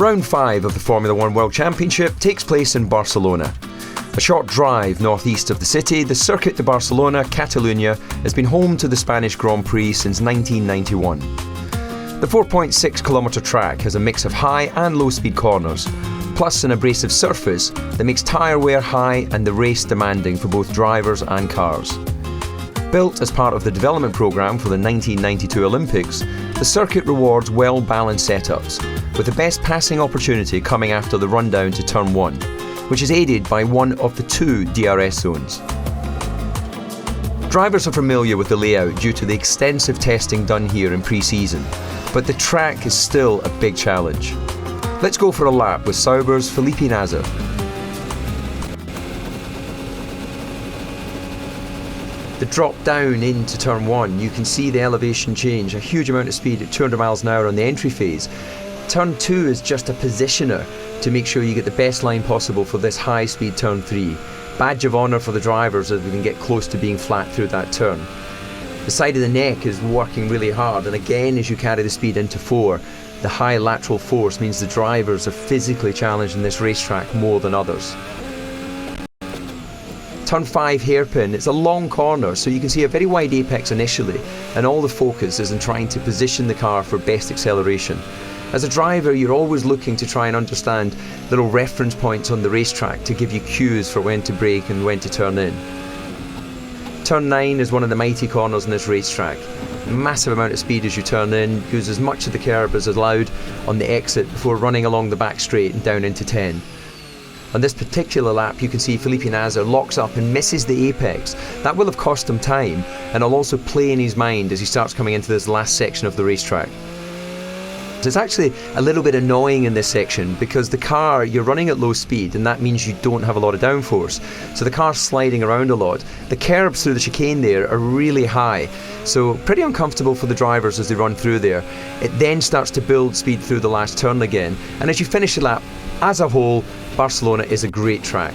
Round 5 of the Formula 1 World Championship takes place in Barcelona. A short drive northeast of the city, the Circuit de Barcelona-Catalunya has been home to the Spanish Grand Prix since 1991. The 4.6-kilometre track has a mix of high and low-speed corners, plus an abrasive surface that makes tyre wear high and the race demanding for both drivers and cars. Built as part of the development programme for the 1992 Olympics, the circuit rewards well-balanced setups, with the best passing opportunity coming after the run-down to Turn 1, which is aided by one of the 2 DRS zones. Drivers are familiar with the layout due to the extensive testing done here in pre-season, but the track is still a big challenge. Let's go for a lap with Sauber's Felipe Nasr. The drop down into Turn 1, you can see the elevation change, a huge amount of speed at 200 miles an hour on the entry phase. Turn 2 is just a positioner to make sure you get the best line possible for this high speed Turn 3. Badge of honour for the drivers as we can get close to being flat through that turn. The side of the neck is working really hard, and again as you carry the speed into 4, the high lateral force means the drivers are physically challenged in this racetrack more than others. Turn 5 hairpin, it's a long corner, so you can see a very wide apex initially, and all the focus is in trying to position the car for best acceleration. As a driver, you're always looking to try and understand little reference points on the racetrack to give you cues for when to brake and when to turn in. Turn 9 is one of the mighty corners in this racetrack. Massive amount of speed as you turn in, use as much of the curb as allowed on the exit before running along the back straight and down into 10. On this particular lap, you can see Felipe Nasr locks up and misses the apex. That will have cost him time, and will also play in his mind as he starts coming into this last section of the racetrack. It's actually a little bit annoying in this section because the car, you're running at low speed, and that means you don't have a lot of downforce. So the car's sliding around a lot. The curbs through the chicane there are really high, so pretty uncomfortable for the drivers as they run through there. It then starts to build speed through the last turn again, and as you finish the lap, as a whole, Barcelona is a great track.